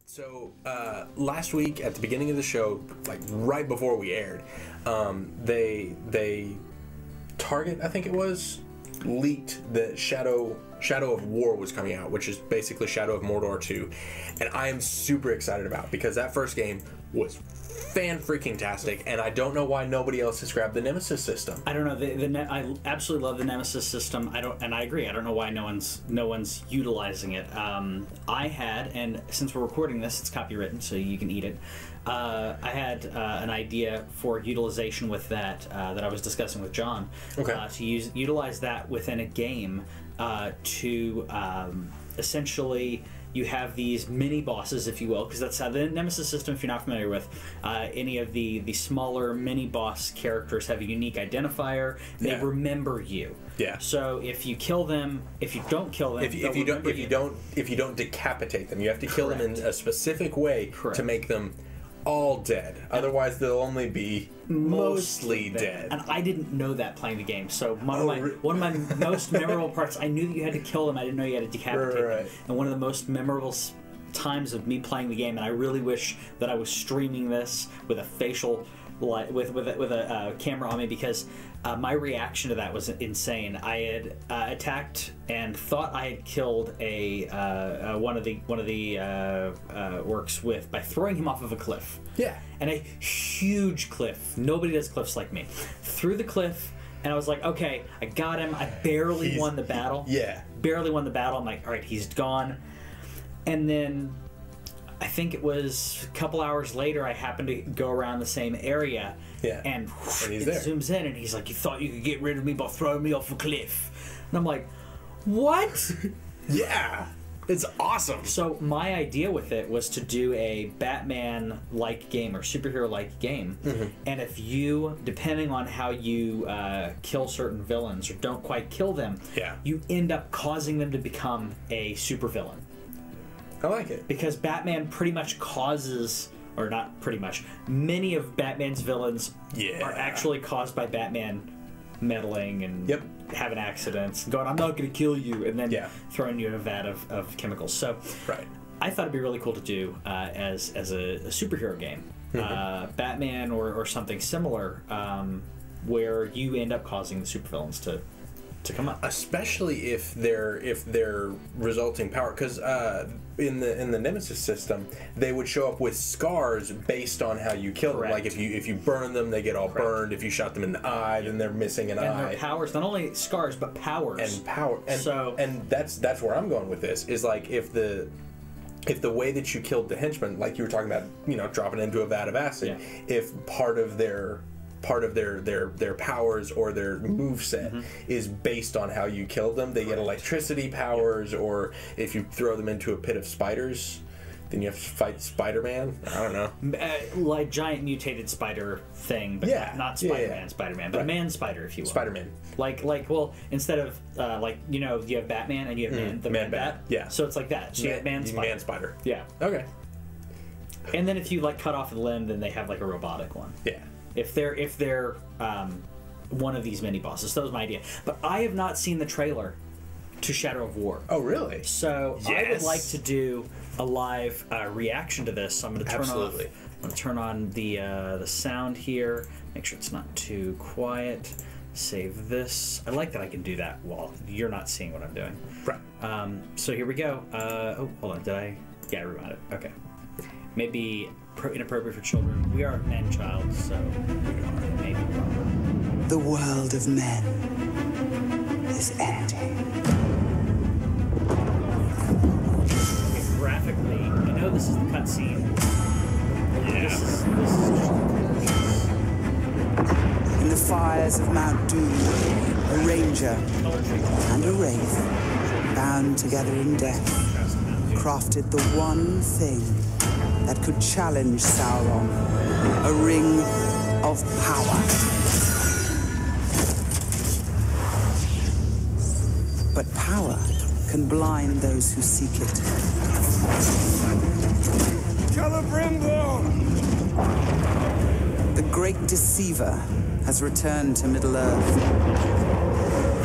So last week at the beginning of the show, like right before we aired, they Target, I think it was, leaked that Shadow of War was coming out, which is basically Shadow of Mordor 2, and I am super excited about because that first game was fan-freaking-tastic, and I don't know why nobody else has grabbed the Nemesis system. I don't know. I absolutely love the Nemesis system. I agree. I don't know why no one's utilizing it. I had, and since we're recording this, it's copywritten, so you can eat it. I had an idea for utilization with that that I was discussing with John. Okay. To utilize that within a game to essentially. You have these mini bosses, if you will, because that's how the Nemesis system, if you're not familiar with, any of the smaller mini boss characters have a unique identifier. They remember you. Yeah. So if you kill them, if you don't kill them, if you don't decapitate them, you have to kill them in a specific way to make them all dead. Otherwise, they'll only be mostly dead. And I didn't know that playing the game. So one of my most memorable parts, I knew that you had to kill them. I didn't know you had to decapitate them. And one of the most memorable times of me playing the game, and I really wish that I was streaming this with a facial light, with a camera on me, because my reaction to that was insane. I had attacked and thought I had killed one of the orcs by throwing him off of a cliff. Yeah. And a huge cliff. Nobody does cliffs like me. Through the cliff, and I was like, okay, I got him. I barely won the battle. Yeah. Barely won the battle. I'm like, all right, he's gone. And then I think it was a couple hours later, I happened to go around the same area. Yeah. And he's it there. Zooms in, and he's like, you thought you could get rid of me by throwing me off a cliff. And I'm like, what? Yeah. It's awesome. So my idea with it was to do a Batman-like game or superhero-like game, and if you, depending on how you kill certain villains or don't quite kill them, you end up causing them to become a supervillain. I like it. Because Batman pretty much causes, or not pretty much, many of Batman's villains are actually caused by Batman meddling and having accidents and going, I'm not going to kill you, and then throwing you in a vat of chemicals. So I thought it'd be really cool to do as a superhero game. Batman or something similar, where you end up causing the supervillains to come up, especially if they're resulting power, because in the Nemesis system they would show up with scars based on how you kill them. Like if you burn them, they get all burned. If you shot them in the eye, then they're missing an eye. And their powers, not only scars but powers. And that's where I'm going with this, is like if the way that you killed the henchman, like you were talking about, dropping into a vat of acid, if part of their powers or their moveset is based on how you killed them. They get electricity powers, or if you throw them into a pit of spiders, then you have to fight Spider-Man. I don't know. Like giant mutated spider thing, but not Spider-Man, Spider-Man, but man-spider, if you will. Spider-Man. Well, instead of, you have Batman and you have the Man-Bat. Yeah. So it's like that. So you have Man-Spider. Man-Spider. Yeah. Okay. And then if you, cut off a limb, then they have, a robotic one. Yeah. If they're one of these mini bosses. That was my idea. But I have not seen the trailer to Shadow of War. Oh, really? So I would like to do a live reaction to this. So I'm going to turn on the sound here. Make sure it's not too quiet. Save this. I like that I can do that while you're not seeing what I'm doing. Right. So here we go. Hold on. Did I? Yeah, I rewound it. Okay. Maybe inappropriate for children. We are a man-child, so maybe wrong. The world of men is ending. Okay, graphically, I know this is the cutscene. Yeah. This is In the fires of Mount Doom, a ranger and a wraith, bound together in death, crafted the one thing that could challenge Sauron, a ring of power. But power can blind those who seek it. Celebrimbor! The great deceiver has returned to Middle-earth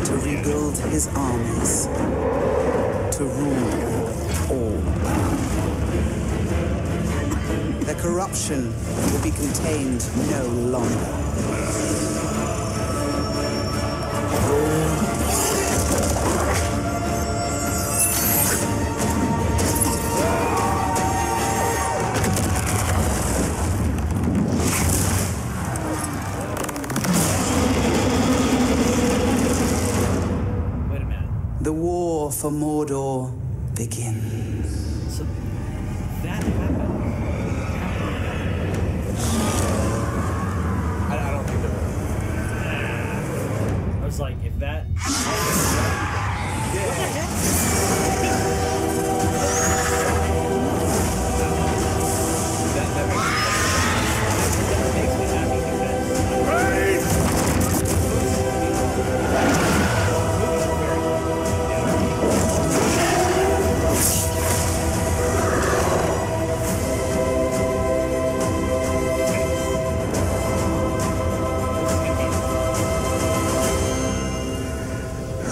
to rebuild his armies, to rule all. Corruption will be contained no longer. Wait a minute. The war for Mordor begins. So that happened. I don't think they're. I was like, if that. That makes me happy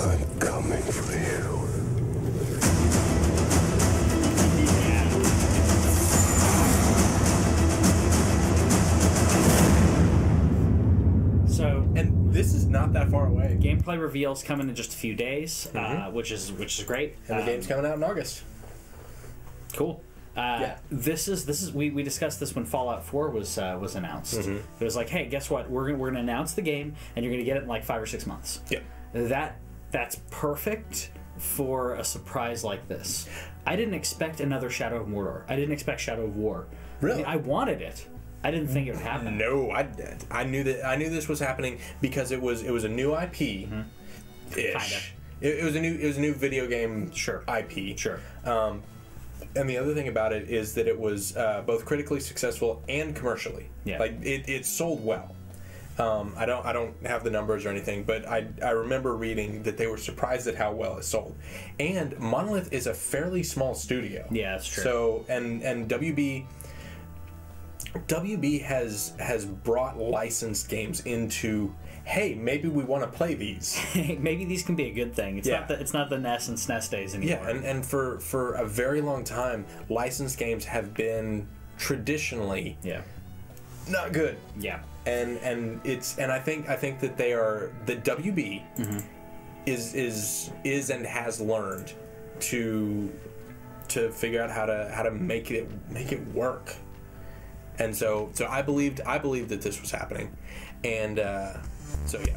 I'm coming for you. So, And this is not that far away. gameplay reveals coming in just a few days, which is great. And the game's coming out in August. Cool. This is we discussed this when Fallout 4 was announced. It was like, hey, guess what? We're gonna announce the game, and you're gonna get it in like 5 or 6 months. Yeah. That's perfect for a surprise like this. I didn't expect another Shadow of Mordor. I didn't expect Shadow of War. Really? I wanted it. I didn't think it would happen. No, I knew this was happening because it was a new IP. Kinda. It was a new video game IP. Sure. And the other thing about it is that it was both critically successful and commercially. Yeah. Like it sold well. I don't have the numbers or anything, but I remember reading that they were surprised at how well it sold. And Monolith is a fairly small studio. Yeah, that's true. So and WB has brought licensed games into, hey, maybe we want to play these. Maybe these can be a good thing. It's not the NES and SNES days anymore. Yeah, and for a very long time, licensed games have been traditionally not good. Yeah. And I think that they are, the WB is and has learned to figure out how to make it work. And so I believed that this was happening, and so yeah.